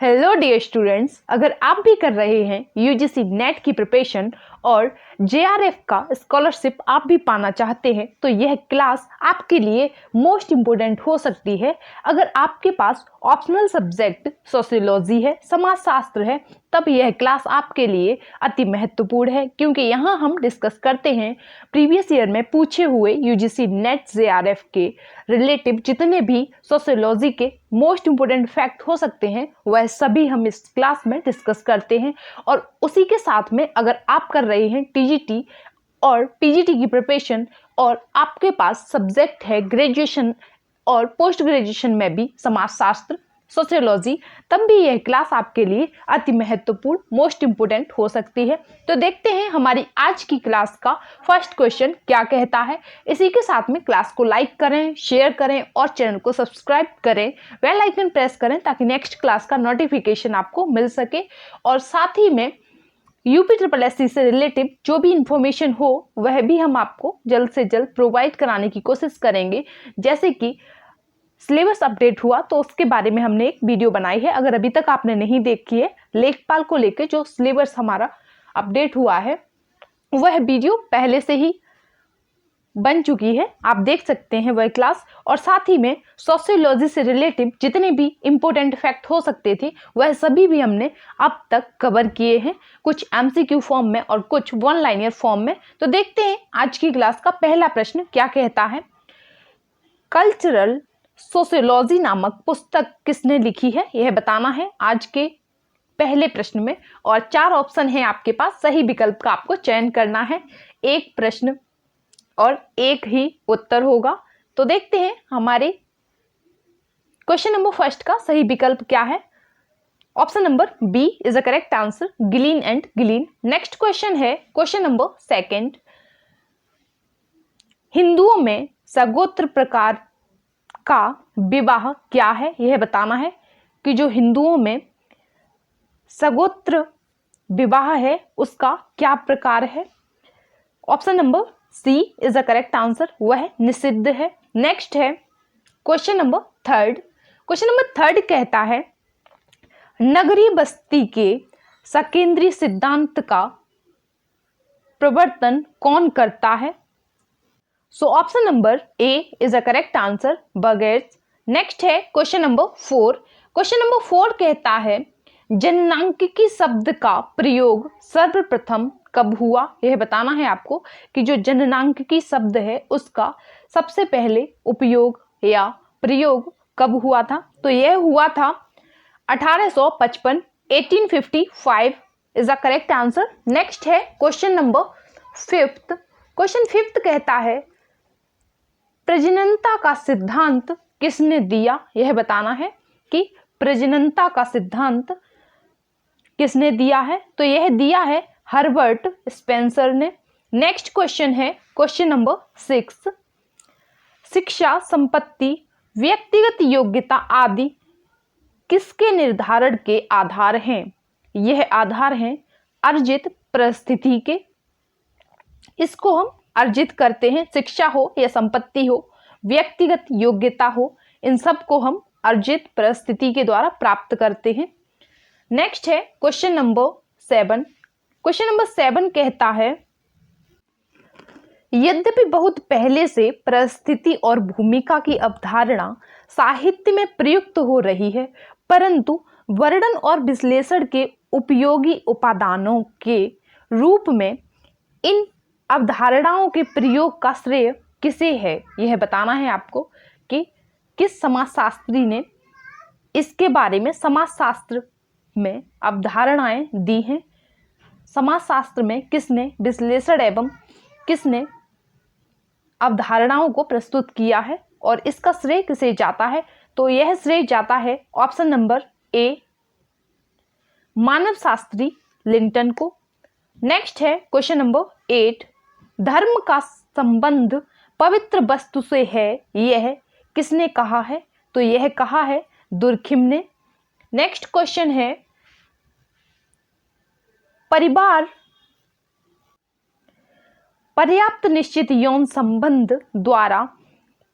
Hello dear students, अगर आप भी कर रहे हैं यूजीसी नेट की प्रिपरेशन और जेआरएफ का स्कॉलरशिप आप भी पाना चाहते हैं तो यह क्लास आपके लिए मोस्ट इम्पोर्टेंट हो सकती है। अगर आपके पास ऑप्शनल सब्जेक्ट सोशियोलॉजी है, समाजशास्त्र है, तब यह क्लास आपके लिए अति महत्वपूर्ण है, क्योंकि यहाँ हम डिस्कस करते हैं प्रीवियस ईयर में पूछे हुए यूजीसी नेट जेआरएफ के रिलेटिव जितने भी सोशियोलॉजी के मोस्ट इम्पोर्टेंट फैक्ट हो सकते हैं वह सभी हम इस क्लास में डिस्कस करते हैं। और उसी के साथ में अगर आप कर रहे हैं टीजीटी और पीजीटी की प्रिपरेशन और आपके पास सब्जेक्ट है ग्रेजुएशन और पोस्ट ग्रेजुएशन में भी समाजशास्त्र, सोशियोलॉजी, तब भी यह क्लास आपके लिए अति महत्वपूर्ण मोस्ट इम्पोर्टेंट हो सकती है। तो देखते हैं हमारी आज की क्लास का फर्स्ट क्वेश्चन क्या कहता है। इसी के साथ में क्लास को लाइक करें, शेयर करें और चैनल को सब्सक्राइब करें, बेल आइकन प्रेस करें ताकि नेक्स्ट क्लास का नोटिफिकेशन आपको मिल सके। और साथ ही में यूपीएससी से रिलेटिव जो भी इंफॉर्मेशन हो वह भी हम आपको जल्द से जल्द प्रोवाइड कराने की कोशिश करेंगे। जैसे कि सिलेबस अपडेट हुआ तो उसके बारे में हमने एक वीडियो बनाई है, अगर अभी तक आपने नहीं देखी है। लेखपाल को लेकर जो सिलेबस हमारा अपडेट हुआ है वह वीडियो पहले से ही बन चुकी है, आप देख सकते हैं वह क्लास। और साथ ही में सोशियोलॉजी से रिलेटिव जितने भी इम्पोर्टेंट फैक्ट हो सकते थे वह सभी भी हमने अब तक कवर किए हैं, कुछ एमसीक्यू फॉर्म में और कुछ वन लाइनर फॉर्म में। तो देखते हैं आज की क्लास का पहला प्रश्न क्या कहता है। कल्चरल सोशियोलॉजी नामक पुस्तक किसने लिखी है, यह बताना है आज के पहले प्रश्न में। और 4 ऑप्शन है आपके पास, सही विकल्प का आपको चयन करना है। एक प्रश्न और एक ही उत्तर होगा। तो देखते हैं हमारे क्वेश्चन नंबर फर्स्ट का सही विकल्प क्या है। Option number B is the correct answer, Gillin and Gillin. Next question है क्वेश्चन नंबर सेकंड, हिंदुओं में सगोत्र प्रकार का विवाह क्या है, यह बताना है कि जो हिंदुओं में सगोत्र विवाह है उसका क्या प्रकार है। Option number C is the correct answer, वह निषिद्ध है। नेक्स्ट है question number third. Question number third कहता है नगरीय बस्ती के सकेंद्रीय सिद्धांत का प्रवर्तन कौन करता है। So option number A is the correct answer, बगैर्स। नेक्स्ट है क्वेश्चन नंबर 4। क्वेश्चन नंबर 4 कहता है जननांकिकी शब्द का प्रयोग सर्वप्रथम कब हुआ, यह बताना है आपको कि जो जननांकिकी शब्द है उसका सबसे पहले उपयोग या प्रयोग कब हुआ था। तो यह हुआ था 1855, 1855 is the correct answer. Next है क्वेश्चन नंबर 5। क्वेश्चन 5 कहता है प्रजननता का सिद्धांत किसने दिया, यह बताना है कि प्रजननता का सिद्धांत किसने दिया है। तो यह दिया है हर्बर्ट स्पेंसर ने। नेक्स्ट क्वेश्चन है क्वेश्चन नंबर 6, शिक्षा, संपत्ति, व्यक्तिगत योग्यता आदि किसके निर्धारण के आधार हैं। यह आधार हैं अर्जित परिस्थिति के। इसको हम अर्जित करते हैं, शिक्षा हो या संपत्ति हो, व्यक्तिगत योग्यता हो, इन सब को हम अर्जित परिस्थिति के द्वारा प्राप्त करते हैं। नेक्स्ट है क्वेश्चन नंबर 7। क्वेश्चन नंबर 7 कहता है यद्यपि बहुत पहले से परिस्थिति और भूमिका की अवधारणा साहित्य में प्रयुक्त हो रही है, परंतु वर्णन और विश्लेषण के उपयोगी उपादानों के रूप में इन अवधारणाओं के प्रयोग का श्रेय किसे है, यह बताना है आपको कि किस समाजशास्त्री ने इसके बारे में समाजशास्त्र में अवधारणाएं दी हैं, समाजशास्त्र में किसने विश्लेषण एवं किसने अवधारणाओं को प्रस्तुत किया है और इसका श्रेय किसे जाता है। तो यह श्रेय जाता है ऑप्शन नंबर ए, मानवशास्त्री लिंटन को। नेक्स्ट है क्वेश्चन नंबर 8, धर्म का संबंध पवित्र वस्तु से है, यह किसने कहा है। तो यह कहा है दुर्खिम ने। नेक्स्ट क्वेश्चन है परिवार पर्याप्त निश्चित यौन संबंध द्वारा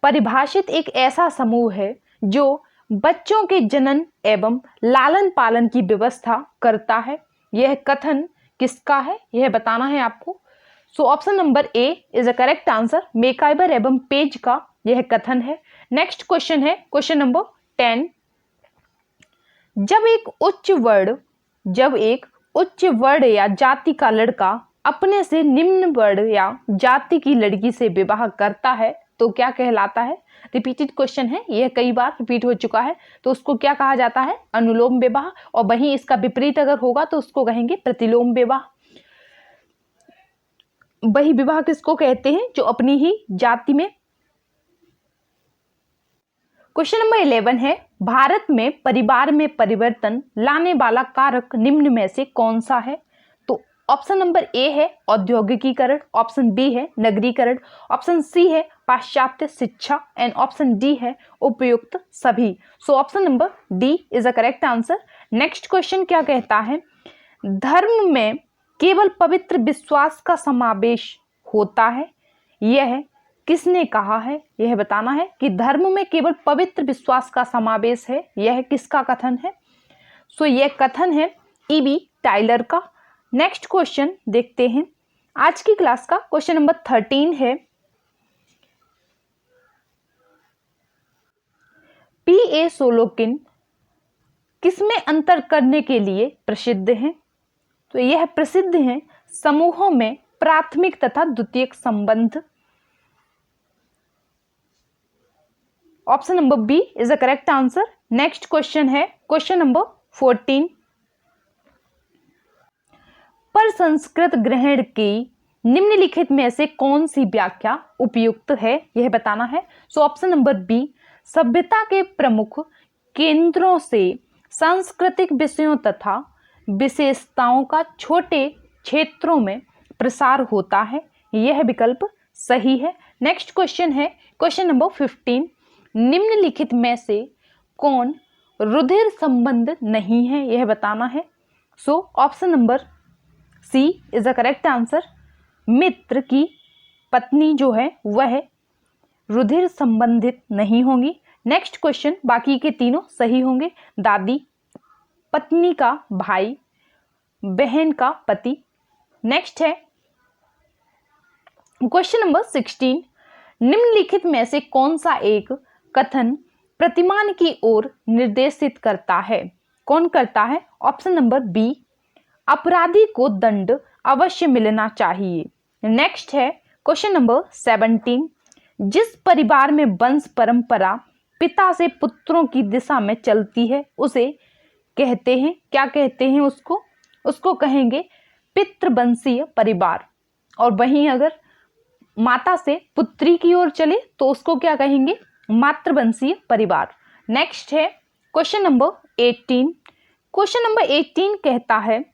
परिभाषित एक ऐसा समूह है जो बच्चों के जनन एवं लालन पालन की व्यवस्था करता है। यह कथन किसका है, यह बताना है आपको। So option number A is a correct answer, MacIver एवं पेज का यह कथन है। नेक्स्ट क्वेश्चन है क्वेश्चन नंबर 10। जब एक उच्च वर्ण या जाति का लड़का अपने से निम्न वर्ण या जाति की लड़की से विवाह करता है तो क्या कहलाता है। रिपीटेड क्वेश्चन है, यह कई बार रिपीट हो चुका है। तो उसको क्या कहा जाता है, अनुलोम विवाह। और वहीं इसका विपरीत अगर होगा तो उसको कहेंगे प्रतिलोम विवाह। वही विवाह किसको कहते हैं, जो अपनी ही जाति में। क्वेश्चन नंबर 11 है, भारत में परिवार में परिवर्तन लाने वाला कारक निम्न में से कौन सा है। तो ऑप्शन नंबर ए है औद्योगिकीकरण, ऑप्शन बी है नगरीकरण, ऑप्शन सी है पाश्चात्य शिक्षा एंड ऑप्शन डी है उपयुक्त सभी। सो option number D is a correct answer. Next question क्या कहता है, धर्म में केवल पवित्र विश्वास का समावेश होता है, यह किसने कहा है। यह बताना है कि धर्म में केवल पवित्र विश्वास का समावेश है, यह किसका कथन है। सो यह कथन है ईबी टाइलर का। नेक्स्ट क्वेश्चन देखते हैं आज की क्लास का। क्वेश्चन नंबर 13 है, पीए सोलोकिन किसमें अंतर करने के लिए प्रसिद्ध हैं। तो यह प्रसिद्ध हैं समूहों में प्राथमिक तथा द्वितीयक संबंध। Option number B is a correct answer. Next question है क्वेश्चन नंबर 14। पर संस्कृत ग्रहण की निम्नलिखित में से कौन सी व्याख्या उपयुक्त है, यह बताना है। सो ऑप्शन नंबर बी, सभ्यता के प्रमुख केंद्रों से सांस्कृतिक विषयों तथा विशेषताओं का छोटे क्षेत्रों में प्रसार होता है, यह विकल्प सही है। नेक्स्ट क्वेश्चन है क्वेश्चन नंबर 15। निम्नलिखित में से कौन रुधिर संबंध नहीं है, यह बताना है। So option number C is a correct answer. मित्र की पत्नी जो है वह रुधिर संबंधित नहीं होंगी। नेक्स्ट क्वेश्चन, बाकी के तीनों सही होंगे। दादी, पत्नी का भाई, बहन का पति। नेक्स्ट है क्वेश्चन नंबर 16। निम्नलिखित में से कौन सा एक कथन प्रतिमान की ओर निर्देशित करता है, कौन करता है। ऑप्शन नंबर बी, अपराधी को दंड अवश्य मिलना चाहिए। नेक्स्ट है क्वेश्चन नंबर 17। जिस परिवार में वंश परंपरा पिता से पुत्रों की दिशा में चलती है उसे कहते हैं, क्या कहते हैं उसको कहेंगे पितृवंशीय परिवार। और वहीं अगर माता से पुत्री की ओर चले तो उसको क्या कहेंगे, मातृवंशीय परिवार। नेक्स्ट है क्वेश्चन नंबर 18। क्वेश्चन नंबर 18 कहता है,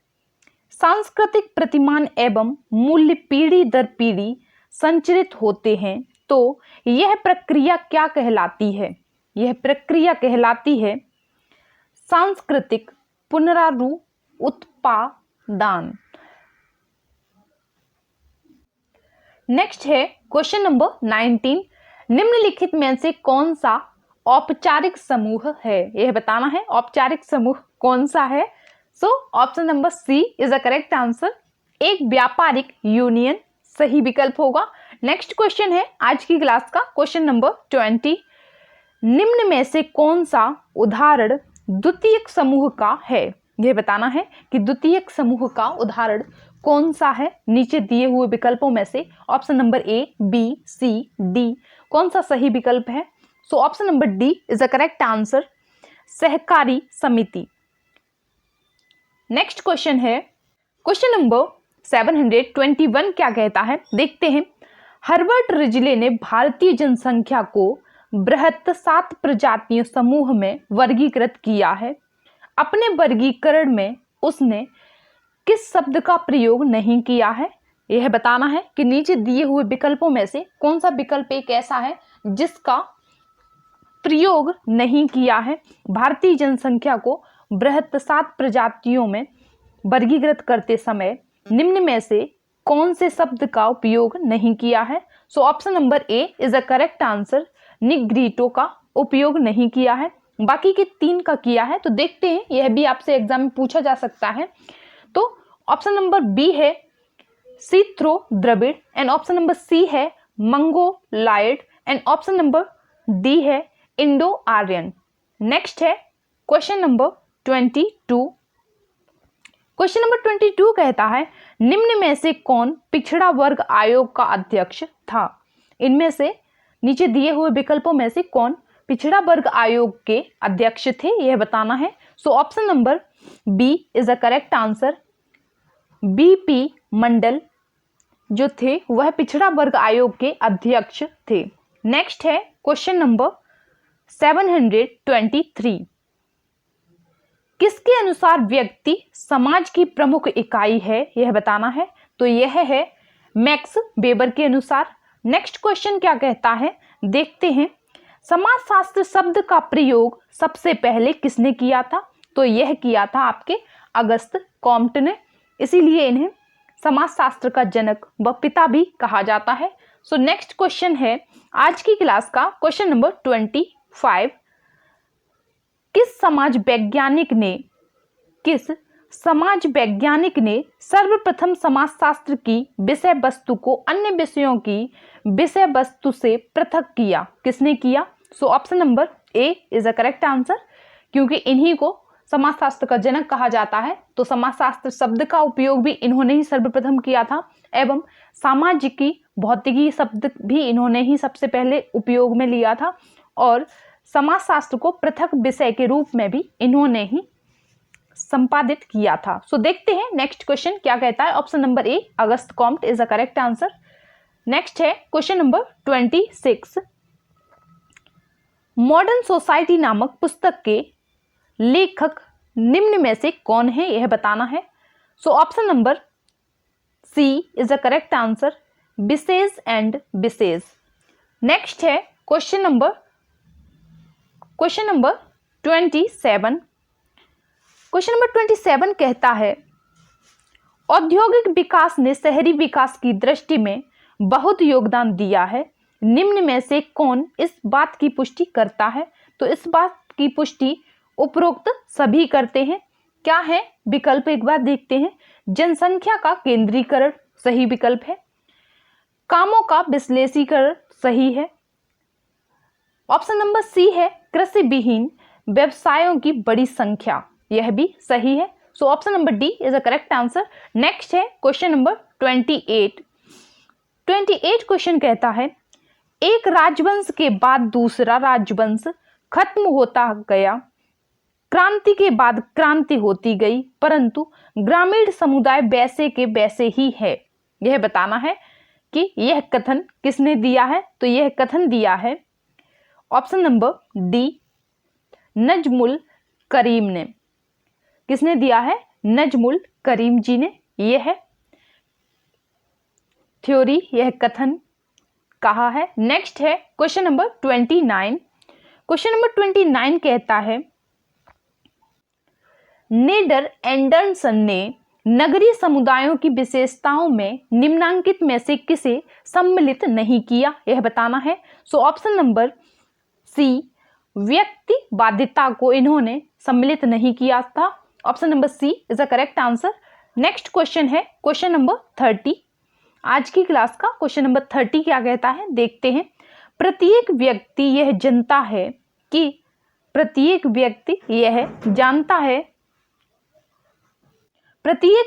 सांस्कृतिक प्रतिमान एवं मूल्य पीढ़ी दर पीढ़ी संचरित होते हैं तो यह प्रक्रिया क्या कहलाती है। यह प्रक्रिया कहलाती है सांस्कृतिक पुनरुत्पादन। नेक्स्ट है क्वेश्चन नंबर 19। निम्नलिखित में से कौन सा औपचारिक समूह है, यह बताना है। औपचारिक समूह कौन सा है। So option number C is a correct answer. एक व्यापारिक यूनियन सही विकल्प होगा। नेक्स्ट क्वेश्चन है आज की क्लास का क्वेश्चन नंबर 20। निम्न में से कौन सा उदाहरण द्वितीयक समूह का है, यह बताना है कि द्वितीयक समूह का उदाहरण कौन सा है। नीचे दिए हुए विकल्पों में से option number A, B, C, D कौन सा सही विकल्प है। So option number D is a correct answer, सहकारी समिति। नेक्स्ट क्वेश्चन है क्वेश्चन नंबर 721 क्या कहता है, देखते हैं। हर्बर्ट रिजले ने भारतीय जनसंख्या को बृहत 7 प्रजातीय समूह में वर्गीकृत किया है। अपने वर्गीकरण में उसने किस शब्द का प्रयोग नहीं किया है, यह बताना है कि नीचे दिए हुए विकल्पों में से कौन सा विकल्प एक ऐसा है जिसका प्रयोग नहीं किया है। भारतीय जनसंख्या को बृहत 7 प्रजातियों में वर्गीकृत करते समय निम्न में से कौन से शब्द का उपयोग नहीं किया है। So option number A is a correct answer, negrito का उपयोग नहीं किया है। बाकी के 3 का किया है। तो देखते हैं, यह भी आपसे एग्जाम में पूछा जा सकता है। तो ऑप्शन नंबर बी है Scytho Dravidian and option number C है Mongoloid and option number D है इंडो आर्यन। नेक्स्ट है क्वेश्चन नंबर 22। क्वेश्चन नंबर 22 कहता है निम्न में से कौन पिछड़ा वर्ग आयोग का अध्यक्ष था? इनमें से नीचे दिए हुए विकल्पों में से कौन पिछड़ा वर्ग आयोग के अध्यक्ष थे, यह बताना है। So option number B is the correct answer. BP Mandal जो थे वह पिछड़ा वर्ग आयोग के अध्यक्ष थे। नेक्स्ट है क्वेश्चन नंबर 723। किसके अनुसार व्यक्ति समाज की प्रमुख इकाई है, यह बताना है। तो यह है मैक्स वेबर के अनुसार। नेक्स्ट क्वेश्चन क्या कहता है, देखते हैं। समाजशास्त्र शब्द का प्रयोग सबसे पहले किसने किया था? तो यह किया था आपके अगस्त कॉम्ट ने, इसीलिए इन्हें समाजशास्त्र का जनक व पिता भी कहा जाता है। सो नेक्स्ट क्वेश्चन है आज की क्लास का क्वेश्चन नंबर 25। किस समाज वैज्ञानिक ने सर्वप्रथम समाजशास्त्र की विषय वस्तु को अन्य विषयों की विषय वस्तु से पृथक किया? किसने किया? सो option number A is the correct answer. क्योंकि इन्हीं को समाजशास्त्र का जनक कहा जाता है, तो समाजशास्त्र शब्द का उपयोग भी इन्होंने ही सर्वप्रथम किया था एवं सामाजिकी भौतिकी शब्द भी इन्होंने ही सबसे पहले उपयोग में लिया था और समाजशास्त्र को पृथक विषय के रूप में भी इन्होंने ही संपादित किया था। सो देखते हैं नेक्स्ट क्वेश्चन क्या कहता है। Option number A Auguste Comte is the correct answer. Next है क्वेश्चन नंबर 26। मॉडर्न सोसाइटी नामक पुस्तक के लेखक निम्न में से कौन है, यह बताना है। So option number C is the correct answer, विशेष एंड विशेष। नेक्स्ट है क्वेश्चन नंबर 27। क्वेश्चन नंबर 27 कहता है औद्योगिक विकास ने शहरी विकास की दृष्टि में बहुत योगदान दिया है। निम्न में से कौन इस बात की पुष्टि करता है? तो इस बात की पुष्टि उपरोक्त सभी करते हैं। क्या है विकल्प एक बार देखते हैं। जनसंख्या का केंद्रीकरण सही विकल्प है। कामों का विश्लेषीकरण सही है। ऑप्शन नंबर सी है कृषि विहीन व्यवसायों की बड़ी संख्या, यह भी सही है। So option number D is a correct answer. Next है क्वेश्चन नंबर 28। क्वेश्चन कहता है एक राजवंश के बाद दूसरा राजवंश खत्म होता गया, क्रांति के बाद क्रांति होती गई, परंतु ग्रामीण समुदाय वैसे के वैसे ही है। यह बताना है कि यह कथन किसने दिया है। तो यह कथन दिया है ऑप्शन नंबर डी नजमुल करीम ने। किसने दिया है? नजमुल करीम जी ने। यह है थ्योरी, यह कथन कहा है। नेक्स्ट है क्वेश्चन नंबर 29। क्वेश्चन नंबर 29 कहता है नेडर एंडरसन ने नगरीय समुदायों की विशेषताओं में निम्नांकित में से किसे सम्मिलित नहीं किया, यह बताना है। सो ऑप्शन नंबर सी व्यक्तिवादिता को इन्होंने सम्मिलित नहीं किया था। Option number C is the correct answer. Next question है क्वेश्चन नंबर 30। आज की क्लास का क्वेश्चन नंबर 30 क्या कहता है, देखते हैं। प्रत्येक व्यक्ति यह जानता है कि प्रत्येक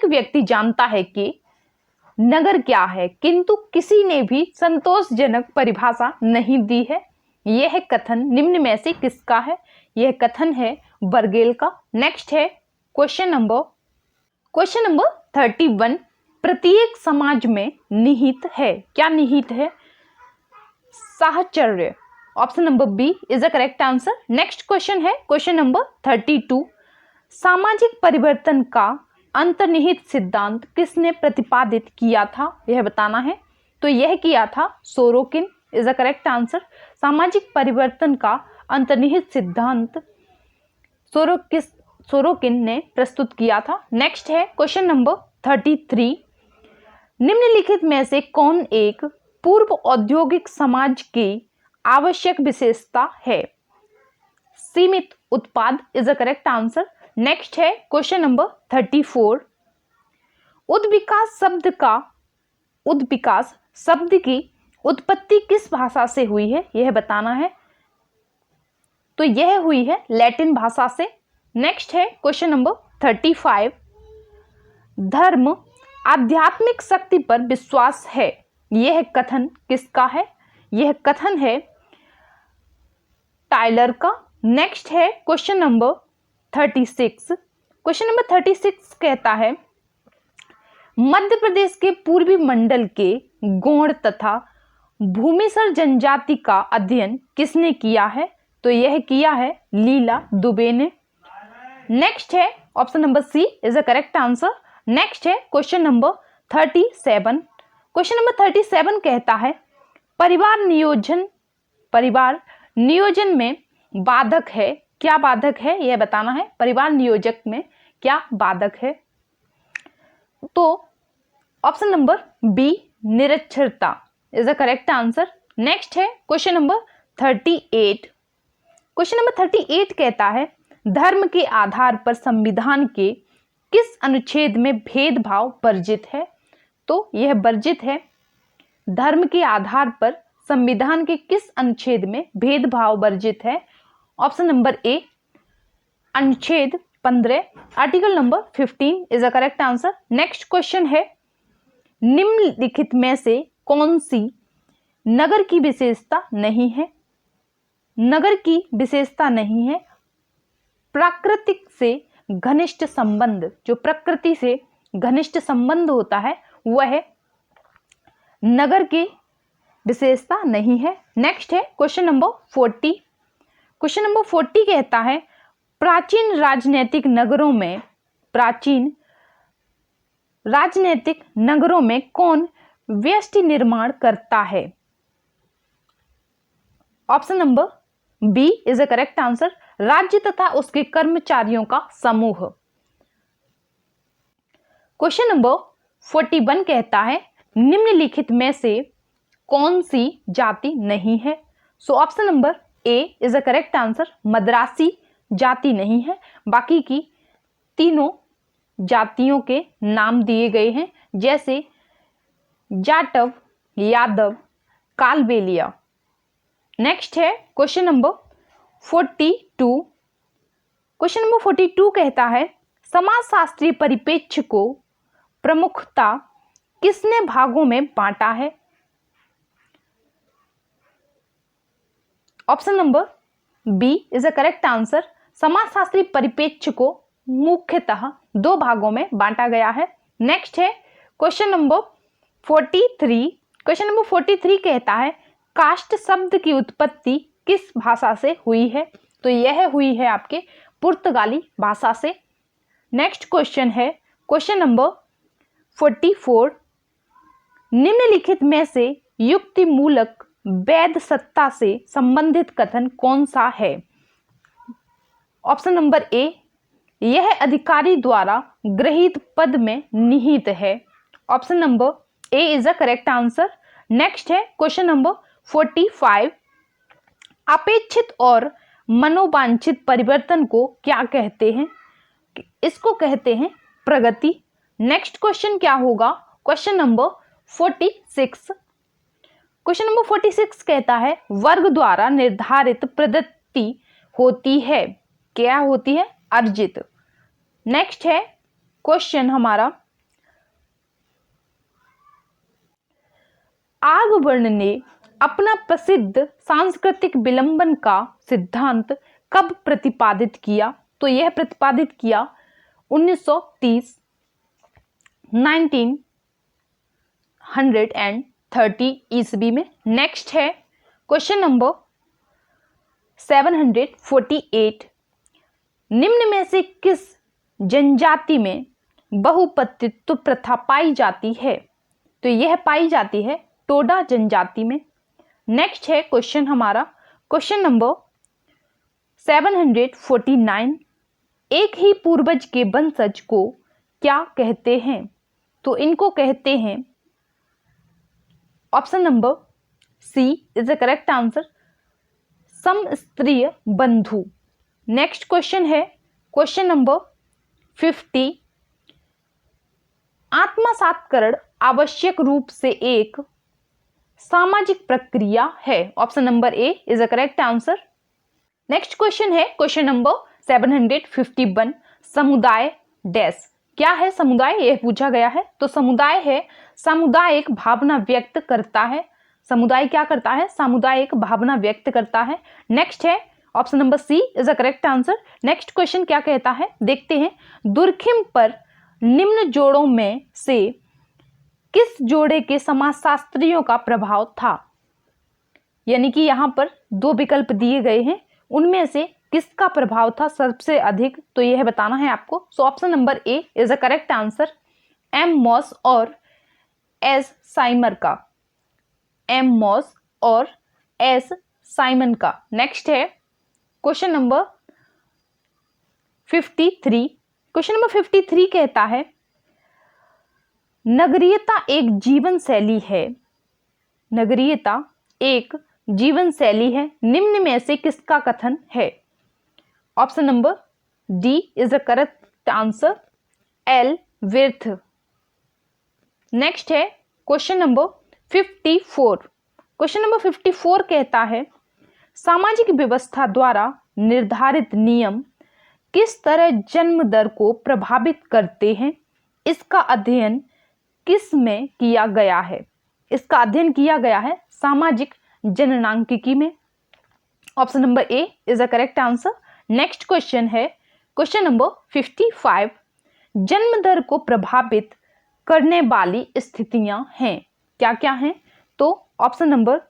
व्यक्ति जानता है कि नगर क्या है, किंतु किसी ने भी संतोषजनक परिभाषा नहीं दी है। यह कथन निम्न में से किसका है? यह कथन है बर्गेल का। नेक्स्ट है क्वेश्चन नंबर 31। प्रत्येक समाज में निहित है, क्या निहित है? साहचर्य। Option number B is the correct answer. Next question है क्वेश्चन नंबर 32। सामाजिक परिवर्तन का अंतर्निहित सिद्धांत किसने प्रतिपादित किया था, यह बताना है। तो यह किया था Sorokin is the correct answer. सामाजिक परिवर्तन का अंतर्निहित सिद्धांत सोरोकिन ने प्रस्तुत किया था। नेक्स्ट है क्वेश्चन नंबर 33। निम्नलिखित में से कौन एक पूर्व औद्योगिक समाज की आवश्यक विशेषता है? सीमित उत्पाद is the correct answer. Next है क्वेश्चन नंबर 34। उद्विकास शब्द की उत्पत्ति किस भाषा से हुई है, यह बताना है। तो यह हुई है लैटिन भाषा से। नेक्स्ट है क्वेश्चन नंबर 35। धर्म आध्यात्मिक शक्ति पर विश्वास है, यह कथन किसका है? यह कथन है टाइलर का। नेक्स्ट है क्वेश्चन नंबर 36। क्वेश्चन नंबर 36 कहता है मध्य प्रदेश के पूर्वी मंडल के गोंड तथा भूमिसर जनजाति का अध्ययन किसने किया है? तो यह किया है लीला दुबे ने। नेक्स्ट है option number C is the correct answer. Next है क्वेश्चन नंबर 37। क्वेश्चन नंबर 37 कहता है परिवार नियोजन में बाधक है, क्या बाधक है यह बताना है। परिवार नियोजक में क्या बाधक है? तो ऑप्शन नंबर बी निरक्षरता is the correct answer. Next है क्वेश्चन नंबर 38। क्वेश्चन नंबर 38 कहता है धर्म के आधार पर संविधान के किस अनुच्छेद में भेदभाव वर्जित है? तो यह वर्जित है। धर्म के आधार पर संविधान के किस अनुच्छेद में भेदभाव वर्जित है? ऑप्शन नंबर ए अनुच्छेद 15 article number 15 is the correct answer. Next question है निम्नलिखित में से कौन सी नगर की विशेषता नहीं है? नगर की विशेषता नहीं है प्राकृतिक से घनिष्ठ संबंध, जो प्रकृति से घनिष्ठ संबंध होता है वह नगर की विशेषता नहीं है। नेक्स्ट है क्वेश्चन नंबर 40। क्वेश्चन नंबर 40 कहता है प्राचीन राजनीतिक नगरों में कौन व्यष्टि निर्माण करता है? Option number B is the correct answer. राज्य तथा उसके कर्मचारियों का समूह। क्वेश्चन नंबर 41 कहता है निम्नलिखित में से कौन सी जाति नहीं है? So option number A is the correct answer. Madrasi जाति नहीं है। बाकी की तीनों जातियों के नाम दिए गए हैं जैसे जाटव, यादव, कालबेलिया। नेक्स्ट है क्वेश्चन नंबर 42। क्वेश्चन नंबर 42 कहता है समाजशास्त्रीय परिप्रेक्ष्य को प्रमुखता किसने भागों में बांटा है? Option number B is the correct answer. समाजशास्त्रीय परिप्रेक्ष्य को मुख्यतः दो भागों में बांटा गया है। नेक्स्ट है क्वेश्चन नंबर 43। क्वेश्चन नंबर 43 कहता है कास्ट शब्द की उत्पत्ति किस भाषा से हुई है? तो यह हुई है आपके पुर्तगाली भाषा से। नेक्स्ट क्वेश्चन है क्वेश्चन नंबर 44। निम्नलिखित में से युक्ति मूलक वैध सत्ता से संबंधित कथन कौन सा है? ऑप्शन नंबर ए यह अधिकारी द्वारा गृहीत पद में निहित है। Option number A is the correct answer. Next है क्वेश्चन नंबर 45। अपेक्षित और मनोवांछित परिवर्तन को क्या कहते हैं? इसको कहते हैं प्रगति। नेक्स्ट क्वेश्चन क्या होगा? Question number 46। क्वेश्चन नंबर 46 कहता है वर्ग द्वारा निर्धारित प्रदत्ति होती है, क्या होती है? अर्जित। नेक्स्ट है क्वेश्चन हमारा आर्यभट्ट ने अपना प्रसिद्ध सांस्कृतिक विलंबन का सिद्धांत कब प्रतिपादित किया? तो यह प्रतिपादित किया 1930 1930 ईस्वी में। नेक्स्ट है क्वेश्चन नंबर 748। निम्न में से किस जनजाति में बहुपतित्व प्रथा पाई जाती है? तो यह पाई जाती है टोडा जनजाति में। नेक्स्ट है क्वेश्चन हमारा क्वेश्चन नंबर 749। एक ही पूर्वज के वंशज को क्या कहते हैं? तो इनको कहते हैं option number C is the correct answer समस्त्रीय बंधु। नेक्स्ट क्वेश्चन है क्वेश्चन नंबर 50। आत्मसात्करण आवश्यक रूप से एक सामाजिक प्रक्रिया है। Option number A is a correct answer. Next question है क्वेश्चन नंबर 751। समुदाय डैश क्या है? समुदाय यह पूछा गया है। तो समुदाय है सामुदायिक भावना व्यक्त करता है। समुदाय क्या करता है? सामुदायिक भावना व्यक्त करता है। नेक्स्ट है option number C is a correct answer. Next question क्या कहता है देखते हैं। दुर्खिम पर निम्न जोड़ों में से किस जोड़े के समाजशास्त्रियों का प्रभाव था? यानी कि यहां पर दो विकल्प दिए गए हैं, उनमें से किसका प्रभाव था सबसे अधिक, तो यह बताना है आपको। So option number A is a correct answer. M Moss और एस साइमर का। एम मॉस और एस साइमन का। नेक्स्ट है क्वेश्चन नंबर 53। क्वेश्चन नंबर 53 कहता है नगरीयता एक जीवन शैली है। नगरीयता एक जीवन शैली है, निम्न में से किसका कथन है? Option number D is the correct answer. एल विर्थ। नेक्स्ट है क्वेश्चन नंबर 54। क्वेश्चन नंबर 54 कहता है सामाजिक व्यवस्था द्वारा निर्धारित नियम किस तरह जन्म दर को प्रभावित करते हैं? इसका अध्ययन किस में किया गया है? इसका अध्ययन किया गया है सामाजिक जननांकिकी में। Option number A is a correct answer. Next question है क्वेश्चन नंबर 55। जन्म दर को प्रभावित करने वाली स्थितियां हैं, क्या क्या हैं? तो option number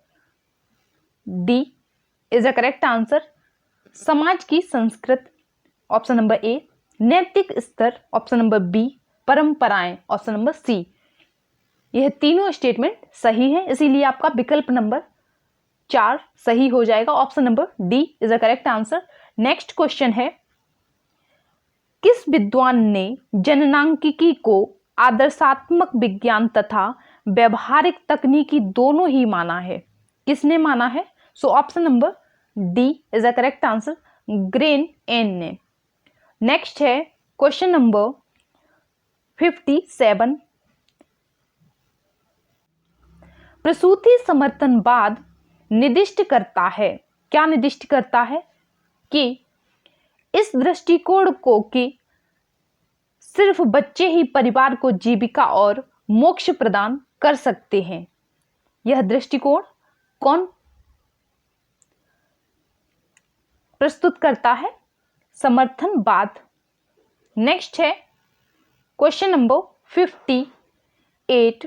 D is a correct answer. समाज की संस्कृत। ऑप्शन नंबर ए नैतिक स्तर। ऑप्शन नंबर बी परंपराएं। Option number C. यह तीनों स्टेटमेंट सही है, इसीलिए आपका विकल्प नंबर 4 सही हो जाएगा। Option number D is a correct answer. Next question है किस विद्वान ने जननांकिकी को आदर्शात्मक विज्ञान तथा व्यवहारिक तकनीकी दोनों ही माना है? किसने माना है? So option number D is a correct answer. ग्रेन एन ने। नेक्स्ट है क्वेश्चन नंबर 57। प्रसूति समर्थनवाद निर्दिष्ट करता है, क्या निर्दिष्ट करता है? कि इस दृष्टिकोण को कि सिर्फ बच्चे ही परिवार को जीविका और मोक्ष प्रदान कर सकते हैं। यह दृष्टिकोण कौन प्रस्तुत करता है? समर्थनवाद। नेक्स्ट है क्वेश्चन नंबर 58।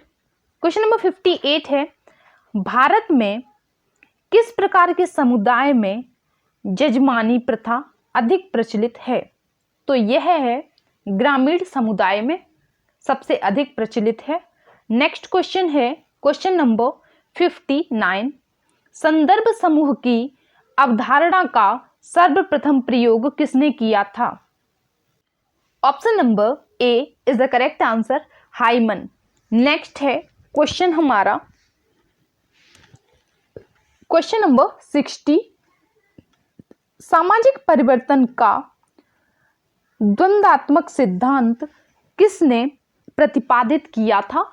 क्वेश्चन नंबर 58 है भारत में किस प्रकार के समुदाय में जजमानी प्रथा अधिक प्रचलित है? तो यह है ग्रामीण समुदाय में सबसे अधिक प्रचलित है। नेक्स्ट क्वेश्चन है क्वेश्चन नंबर 59। संदर्भ समूह की अवधारणा का सर्वप्रथम प्रयोग किसने किया था? Option number A is the correct answer. Hyman. Next है क्वेश्चन हमारा क्वेश्चन नंबर 60। सामाजिक परिवर्तन का द्वंद्वात्मक सिद्धांत किसने प्रतिपादित किया था?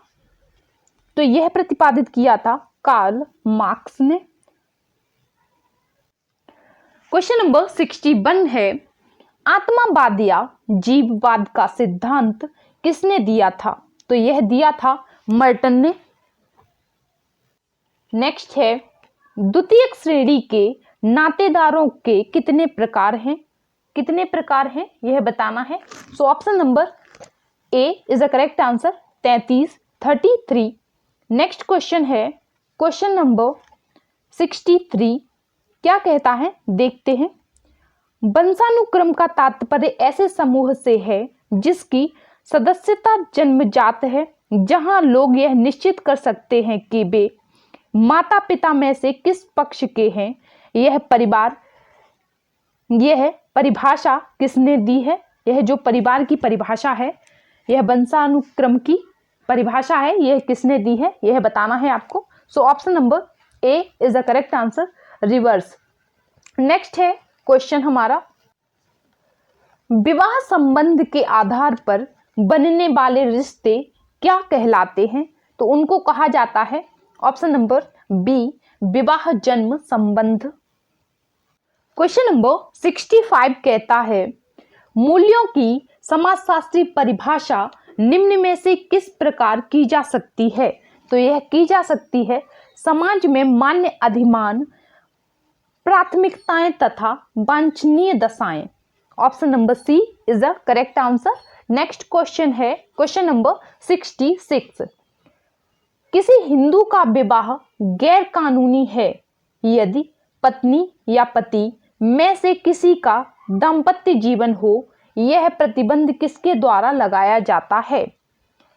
तो यह प्रतिपादित किया था कार्ल मार्क्स ने। क्वेश्चन नंबर 61 है आत्मावाद या जीववाद का सिद्धांत किसने दिया था? तो यह दिया था मर्टन ने। नेक्स्ट है द्वितीयक श्रेणी के नातेदारों के कितने प्रकार हैं? कितने प्रकार हैं यह बताना है। So option number A is the correct answer. 33। Next question है क्वेश्चन नंबर 63। क्या कहता है देखते हैं। वंशानुक्रम का तात्पर्य ऐसे समूह से है जिसकी सदस्यता जन्मजात है, जहां लोग यह निश्चित कर सकते हैं कि वे माता पिता में से किस पक्ष के हैं। यह परिभाषा किसने दी है? यह जो परिवार की परिभाषा है, यह वंशानुक्रम की परिभाषा है, यह किसने दी है यह बताना है आपको। So option number A is the correct answer. Reverse. Next है क्वेश्चन हमारा विवाह संबंध के आधार पर बनने वाले रिश्ते क्या कहलाते हैं? तो उनको कहा जाता है ऑप्शन नंबर बी, विवाह जन्म संबंध। क्वेश्चन नंबर 65 कहता है, मूल्यों की समाजशास्त्री परिभाषा निम्न में से किस प्रकार की जा सकती है? तो यह की जा सकती है समाज में मान्य अधिमान, प्राथमिकताएं तथा वांछनीय दशाएं। Option number C is the correct answer. Next question है क्वेश्चन नंबर 66। किसी हिंदू का विवाह गैर कानूनी है यदि पत्नी या पति में से किसी का दाम्पत्य जीवन हो। यह प्रतिबंध किसके द्वारा लगाया जाता है?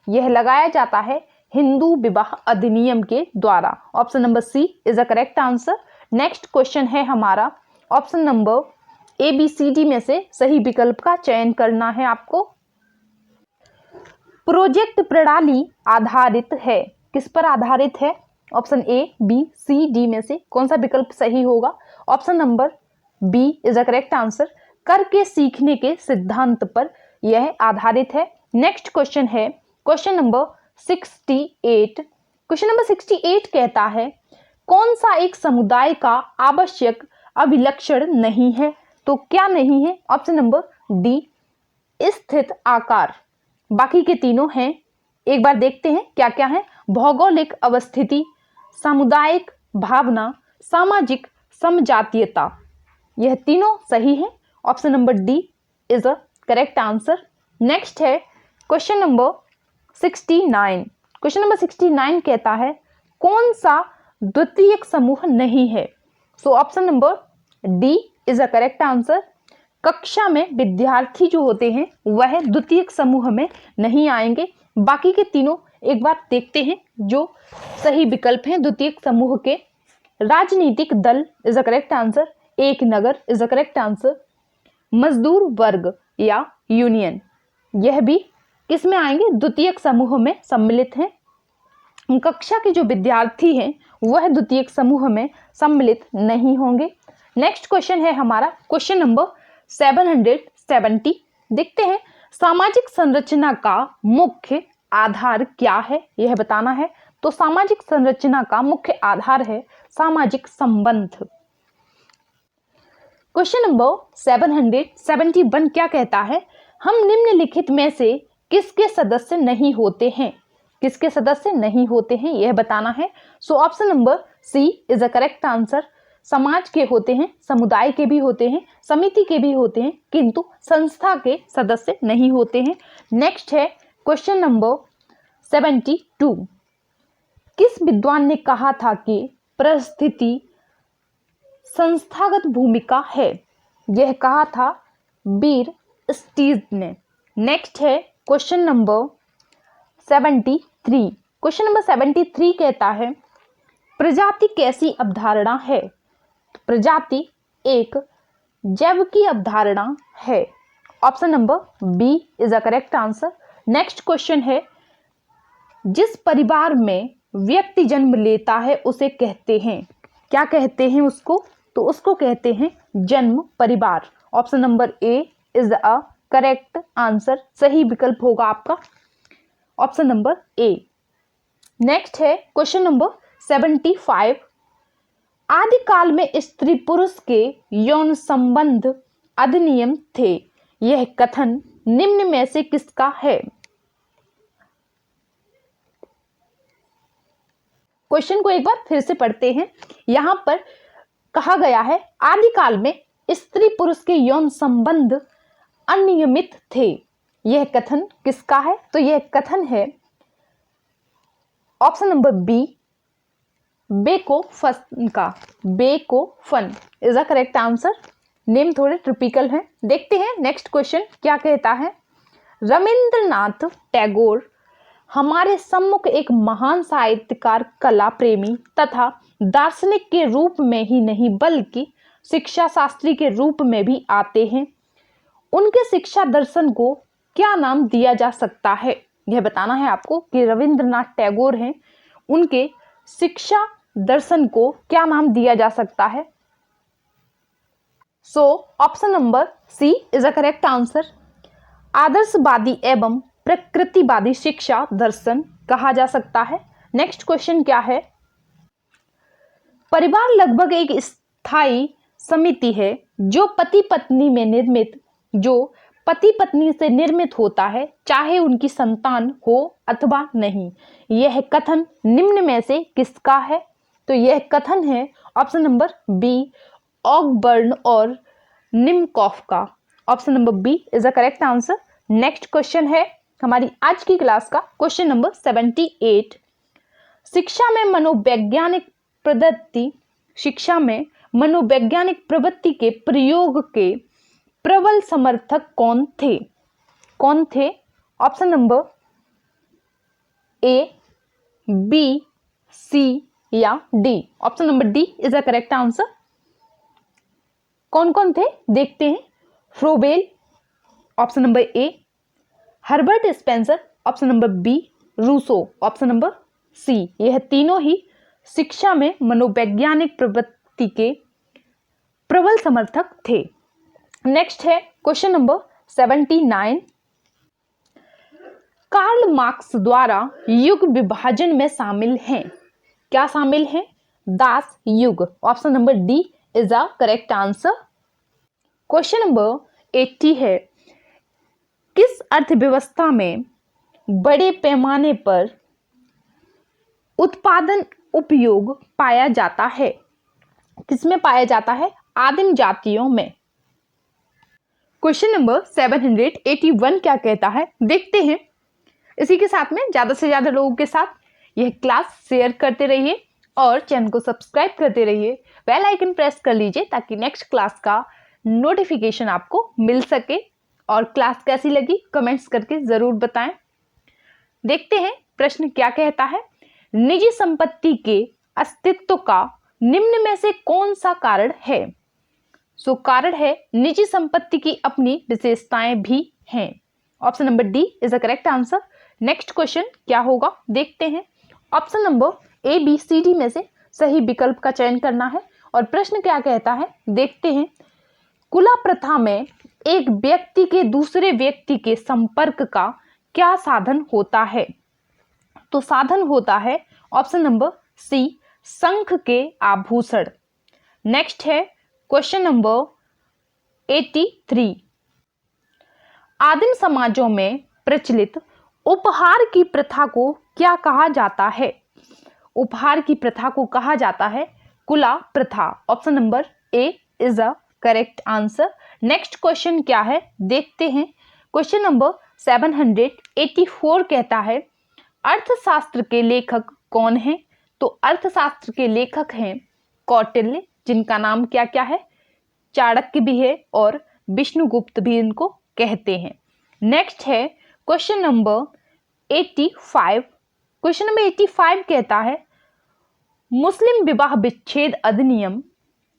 यह लगाया जाता है हिंदू विवाह अधिनियम के द्वारा। Option number C is the correct answer. Next question है हमारा option number A B C D में से सही विकल्प का चयन करना है आपको। प्रोजेक्ट प्रणाली आधारित है, किस पर आधारित है? Option A B C D में से कौन सा विकल्प सही होगा? Option number B is the correct answer. करके सीखने के सिद्धांत पर यह आधारित है। नेक्स्ट क्वेश्चन है क्वेश्चन नंबर 68। क्वेश्चन नंबर 68 कहता है, कौन सा एक समुदाय का आवश्यक अभिलक्षण नहीं है? तो क्या नहीं है? ऑप्शन नंबर डी, स्थित आकार। बाकी के तीनों हैं, एक बार देखते हैं क्या क्या है। भौगोलिक अवस्थिति, सामुदायिक भावना, सामाजिक समजातीयता। यह तीनों सही है। Option number D is a correct answer. Next है क्वेश्चन नंबर 69। क्वेश्चन नंबर 69 कहता है, कौन सा द्वितीयक समूह नहीं है? So option number D is a correct answer. कक्षा में विद्यार्थी जो होते हैं वह द्वितीयक समूह में नहीं आएंगे। बाकी के तीनों एक बार देखते हैं जो सही विकल्प हैं द्वितीयक समूह के। राजनीतिक दल इज अ करेक्ट आंसर। एक नगर इज अ करेक्ट आंसर। मजदूर वर्ग या यूनियन, यह भी किस में आएंगे? द्वितीयक समूह में सम्मिलित हैं। कक्षा के जो विद्यार्थी हैं वह द्वितीयक समूह में सम्मिलित नहीं होंगे। नेक्स्ट क्वेश्चन है हमारा क्वेश्चन नंबर 770। देखते हैं, सामाजिक संरचना का मुख्य आधार क्या है? यह बताना है। तो सामाजिक संरचना का मुख्य आधार है सामाजिक संबंध। क्वेश्चन नंबर 771 क्या कहता है, हम निम्नलिखित में से किसके सदस्य नहीं होते हैं? किसके सदस्य नहीं होते हैं यह बताना है। So option number C is a correct answer. समाज के होते हैं, समुदाय के भी होते हैं, समिति के भी होते हैं, किंतु संस्था के सदस्य नहीं होते हैं। नेक्स्ट है क्वेश्चन नंबर 72। किस विद्वान ने कहा था कि परिस्थिति संस्थागत भूमिका है? यह कहा था बीर स्टीज ने। नेक्स्ट है क्वेश्चन नंबर 73। क्वेश्चन नंबर 73 कहता है, प्रजाति कैसी अवधारणा है? प्रजाति एक जैव की अवधारणा है। Option number B is a correct answer. Next question है, जिस परिवार में व्यक्ति जन्म लेता है उसे कहते हैं, क्या कहते हैं उसको? तो उसको कहते हैं जन्म परिवार। Option number A is a correct answer. सही विकल्प होगा आपका ऑप्शन नंबर ए। नेक्स्ट है क्वेश्चन नंबर 75। आदिकाल में स्त्री पुरुष के यौन संबंध अधिनियम थे। यह कथन निम्न में से किसका है? क्वेश्चन को एक बार फिर से पढ़ते हैं। यहां पर कहा गया है आदिकाल में स्त्री पुरुष के यौन संबंध अनियमित थे। यह कथन किसका है? तो यह कथन है ऑप्शन नंबर बी, बेकोफन का। बेकोफन is a correct answer. Name थोड़े ट्रिपिकल हैं। देखते हैं नेक्स्ट क्वेश्चन क्या कहता है। रविंद्रनाथ टैगोर हमारे सम्मुख एक महान साहित्यकार, कला प्रेमी तथा दार्शनिक के रूप में ही नहीं बल्कि शिक्षा शास्त्री के रूप में भी आते हैं। उनके शिक्षा दर्शन को क्या नाम दिया जा सकता है? यह बताना है आपको कि रविंद्रनाथ टैगोर हैं, उनके शिक्षा दर्शन को क्या नाम दिया जा सकता है? So option number C is a correct answer. आदर्शवादी एवं प्रकृतिवादी शिक्षा दर्शन कहा जा सकता है। नेक्स्ट क्वेश्चन क्या है? परिवार लगभग एक स्थायी समिति है जो पति पत्नी से निर्मित होता है, चाहे उनकी संतान हो अथवा नहीं। यह कथन निम्न में से किसका है? तो यह कथन है ऑप्शन नंबर बी, ऑकबर्न और निमकॉफ का। Option number B is a correct answer. Next question है हमारी आज की क्लास का क्वेश्चन नंबर 78। शिक्षा में मनोवैज्ञानिक प्रवृत्ति के प्रयोग के प्रबल समर्थक कौन थे? Option number A, B, C या D. Option number D is a correct answer. कौन कौन थे देखते हैं। Froebel, option number A. Herbert Spencer, option number B. Rousseau, option number C. यह तीनों ही शिक्षा में मनोवैज्ञानिक प्रवृत्ति के प्रबल समर्थक थे। नेक्स्ट है क्वेश्चन नंबर 79। कार्ल मार्क्स द्वारा युग विभाजन में शामिल हैं। क्या शामिल हैं? दास युग। Option number D is a correct answer. Question number 80 है, किस अर्थव्यवस्था में बड़े पैमाने पर उत्पादन उपयोग पाया जाता है? किसमें पाया जाता है? आदिम जातियों में। क्वेश्चन नंबर 781 क्या कहता है देखते हैं। इसी के साथ में ज्यादा से ज्यादा लोगों के साथ यह क्लास शेयर करते रहिए और चैनल को सब्सक्राइब करते रहिए। बेल आइकन प्रेस कर लीजिए ताकि नेक्स्ट क्लास का नोटिफिकेशन आपको मिल सके। और क्लास कैसी लगी कमेंट्स करके जरूर बताएं। देखते हैं प्रश्न क्या कहता है। निजी संपत्ति के अस्तित्व का निम्न में से कौन सा कारण है? कारण है निजी संपत्ति की अपनी विशेषताएं भी हैं। Option number D is a correct answer. Next question क्या होगा देखते हैं। Option number A, B, C, D में से सही विकल्प का चयन करना है। और प्रश्न क्या कहता है देखते हैं। कुला प्रथा में एक व्यक्ति के दूसरे व्यक्ति के संपर्क का क्या साधन होता है? तो साधन होता है ऑप्शन नंबर सी, शंख के आभूषण। नेक्स्ट है क्वेश्चन नंबर 83। आदिम समाजों में प्रचलित उपहार की प्रथा को क्या कहा जाता है? उपहार की प्रथा को कहा जाता है कुला प्रथा। Option number A is a correct answer. Next question क्या है देखते हैं। क्वेश्चन नंबर 784 कहता है, अर्थशास्त्र के लेखक कौन हैं? तो अर्थशास्त्र के लेखक हैं कौटिल्य, जिनका नाम क्या क्या है? चाणक्य भी है और विष्णुगुप्त भी इनको कहते हैं। नेक्स्ट है क्वेश्चन नंबर 85। क्वेश्चन नंबर 85 कहता है, मुस्लिम विवाह विच्छेद अधिनियम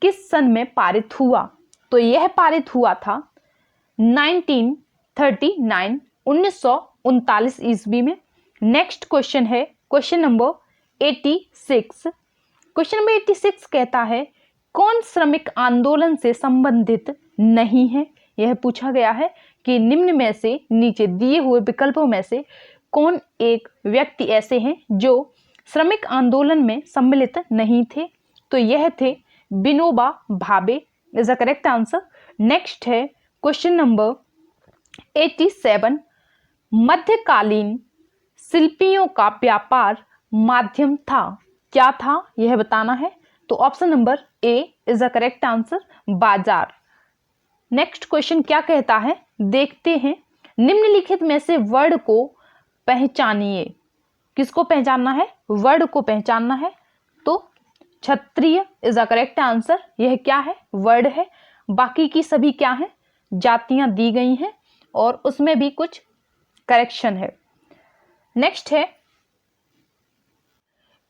किस सन में पारित हुआ? तो यह पारित हुआ था 1939 ईस्वी में। नेक्स्ट क्वेश्चन है क्वेश्चन नंबर 86। क्वेश्चन नंबर 86 कहता है, कौन श्रमिक आंदोलन से संबंधित नहीं है? यह पूछा गया है कि निम्न में से नीचे दिए हुए विकल्पों में से कौन एक व्यक्ति ऐसे हैं जो श्रमिक आंदोलन में सम्मिलित नहीं थे? तो यह थे Vinoba Bhave is a correct answer. Next है क्वेश्चन नंबर 87। मध्यकालीन शिल्पियों का व्यापार माध्यम था, क्या था यह बताना है। तो option number A is a correct answer, बाजार। नेक्स्ट क्वेश्चन क्या कहता है देखते हैं। निम्नलिखित में से वर्ड को पहचानिए। किसको पहचानना है? वर्ड को पहचानना है। तो क्षत्रिय इज अ करेक्ट आंसर। यह क्या है? वर्ड है। बाकी की सभी क्या है? जातियां दी गई हैं और उसमें भी कुछ करेक्शन है। नेक्स्ट है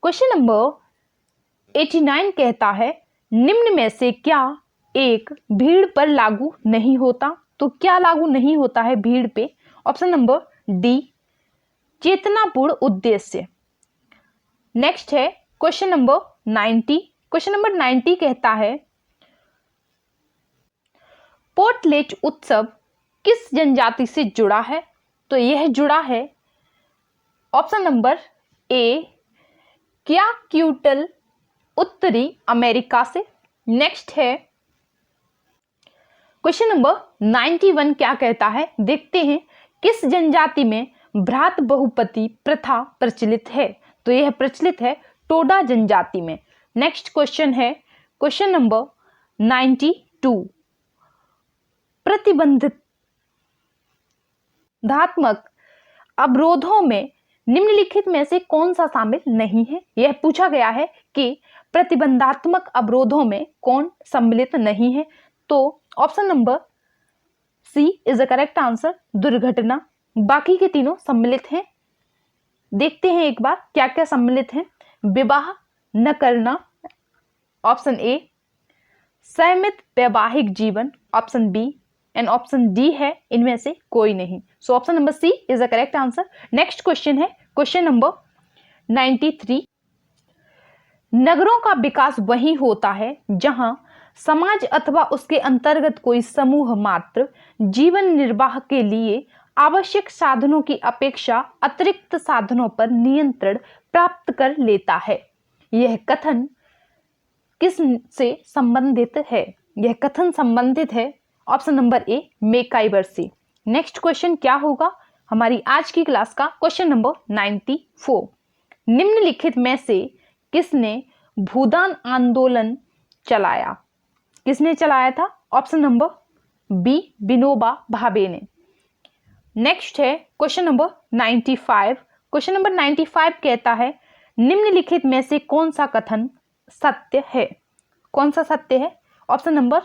क्वेश्चन नंबर 89 कहता है, निम्न में से क्या एक भीड़ पर लागू नहीं होता? तो क्या लागू नहीं होता है भीड़ पे? ऑप्शन नंबर डी, चेतनापूर्ण उद्देश्य। नेक्स्ट है क्वेश्चन नंबर 90। क्वेश्चन नंबर 90 कहता है, पोर्टलेच उत्सव किस जनजाति से जुड़ा है? तो यह जुड़ा है ऑप्शन नंबर ए क्याक्यूटल उत्तरी अमेरिका से। नेक्स्ट है क्वेश्चन नंबर 91 क्या कहता है, देखते हैं। किस जनजाति में भ्रात बहुपति प्रथा प्रचलित है? तो यह प्रचलित है टोडा जनजाति में। नेक्स्ट क्वेश्चन है क्वेश्चन नंबर 92, प्रतिबंधात्मक अवरोधों में निम्नलिखित में से कौन सा शामिल नहीं है? यह पूछा गया है कि प्रतिबंधात्मक अवरोधों में कौन सम्मिलित नहीं है। तो option number C is the correct answer, दुर्घटना। बाकी के तीनों सम्मिलित हैं। देखते हैं एक बार क्या क्या सम्मिलित हैं। विवाह न करना ऑप्शन ए, संयमित वैवाहिक जीवन option B, and option D है इनमें से कोई नहीं। So option number C is the correct answer. Next question है क्वेश्चन नंबर 93, नगरों का विकास वही होता है जहां समाज अथवा उसके अंतर्गत कोई समूह मात्र जीवन निर्वाह के लिए आवश्यक साधनों की अपेक्षा अतिरिक्त साधनों पर नियंत्रण प्राप्त कर लेता है। यह कथन किस से संबंधित है? यह कथन संबंधित है ऑप्शन नंबर ए मेकाइवर से। नेक्स्ट क्वेश्चन क्या होगा हमारी आज की क्लास का? क्वेश्चन नंबर 94, निम्नलिखित में से किसने भूदान आंदोलन चलाया? किसने चलाया था? Option number B Vinoba Bhave ने। नेक्स्ट है क्वेश्चन नंबर 95। क्वेश्चन नंबर 95 कहता है निम्नलिखित में से कौन सा कथन सत्य है? कौन सा सत्य है? ऑप्शन नंबर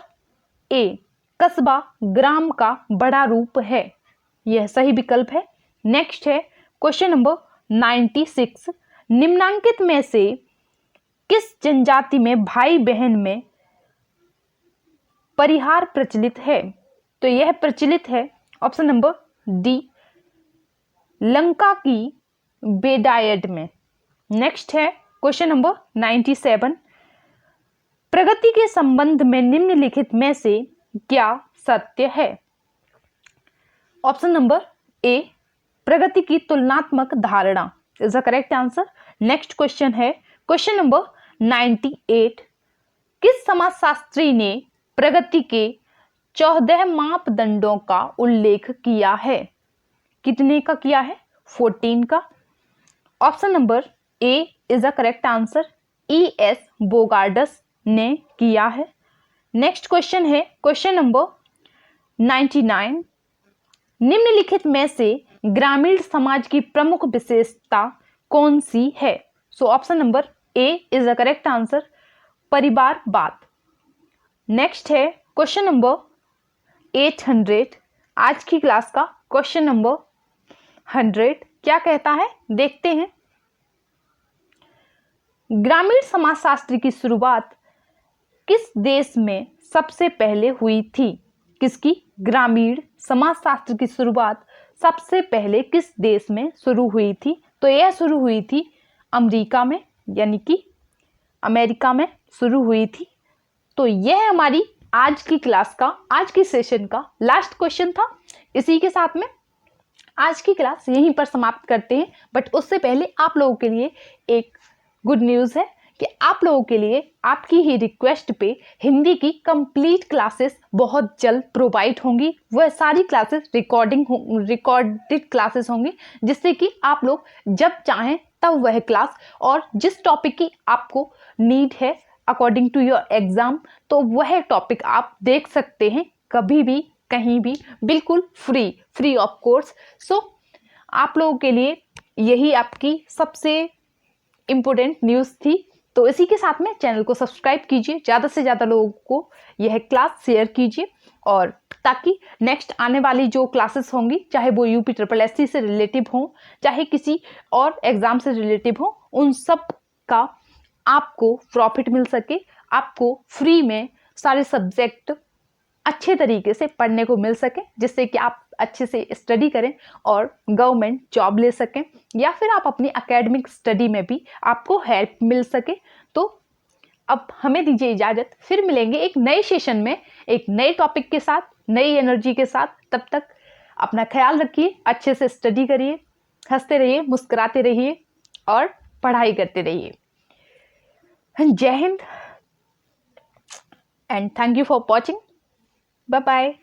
ए, कस्बा ग्राम का बड़ा रूप है, यह सही विकल्प है। नेक्स्ट है क्वेश्चन नंबर 96, निम्नांकित में से किस जनजाति में भाई बहन में परिहार प्रचलित है? तो यह प्रचलित है ऑप्शन नंबर डी, लंका की बेडायड में। नेक्स्ट है क्वेश्चन नंबर 97, प्रगति के संबंध में निम्नलिखित में से क्या सत्य है? ऑप्शन नंबर ए, प्रगति की तुलनात्मक धारणा is the correct answer. Next question है क्वेश्चन नंबर 98, किस समाजशास्त्री ने प्रगति के 14 मापदंडों का उल्लेख किया है? कितने का किया है? 14 का। Option number A is the correct answer, E.S. Bogardus ने किया है। नेक्स्ट क्वेश्चन है क्वेश्चन नंबर 99, निम्नलिखित में से ग्रामीण समाज की प्रमुख विशेषता कौन सी है? So option number A is the correct answer, परिवारवाद। नेक्स्ट है क्वेश्चन नंबर 800, आज की क्लास का क्वेश्चन नंबर 100 क्या कहता है देखते हैं। ग्रामीण समाजशास्त्र की शुरुआत किस देश में सबसे पहले हुई थी? किसकी? ग्रामीण समाजशास्त्र की शुरुआत सबसे पहले किस देश में शुरू हुई थी? तो यह शुरू हुई थी अमेरिका में, यानी कि अमेरिका में शुरू हुई थी। तो यह हमारी आज की क्लास का, आज की सेशन का लास्ट क्वेश्चन था। इसी के साथ में आज की क्लास यहीं पर समाप्त करते हैं। बट उससे पहले आप लोगों के लिए एक गुड न्यूज़ है कि आप लोगों के लिए आपकी ही रिक्वेस्ट पे हिंदी की कंप्लीट क्लासेस बहुत जल्द प्रोवाइड होंगी। वह सारी क्लासेस रिकॉर्डेड क्लासेस होंगी, जिससे कि आप लोग जब चाहें तब वह क्लास और जिस टॉपिक की आपको नीड है अकॉर्डिंग टू योर एग्जाम, तो वह टॉपिक आप देख सकते हैं कभी भी कहीं भी, बिल्कुल फ्री ऑफ कोर्स। सो आप लोगों के लिए यही आपकी सबसे इम्पोर्टेंट न्यूज़ थी। तो इसी के साथ में चैनल को सब्सक्राइब कीजिए, ज़्यादा से ज़्यादा लोगों को यह क्लास शेयर कीजिए, और ताकि नेक्स्ट आने वाली जो क्लासेस होंगी, चाहे वो UPSSC से रिलेटिव हों, चाहे किसी और एग्ज़ाम से रिलेटिव हो, उन सब का आपको प्रॉफिट मिल सके, आपको फ्री में सारे सब्जेक्ट अच्छे तरीके से पढ़ने को मिल सके, जिससे कि आप अच्छे से स्टडी करें और गवर्नमेंट जॉब ले सकें, या फिर आप अपनी एकेडमिक स्टडी में भी आपको हेल्प मिल सके। तो अब हमें दीजिए इजाज़त, फिर मिलेंगे एक नए सेशन में एक नए टॉपिक के साथ, नई एनर्जी के साथ। तब तक अपना ख्याल रखिए, अच्छे से स्टडी करिए, हंसते रहिए, मुस्कुराते रहिए और पढ़ाई करते रहिए। जय हिंद and thank you for watching. Bye bye.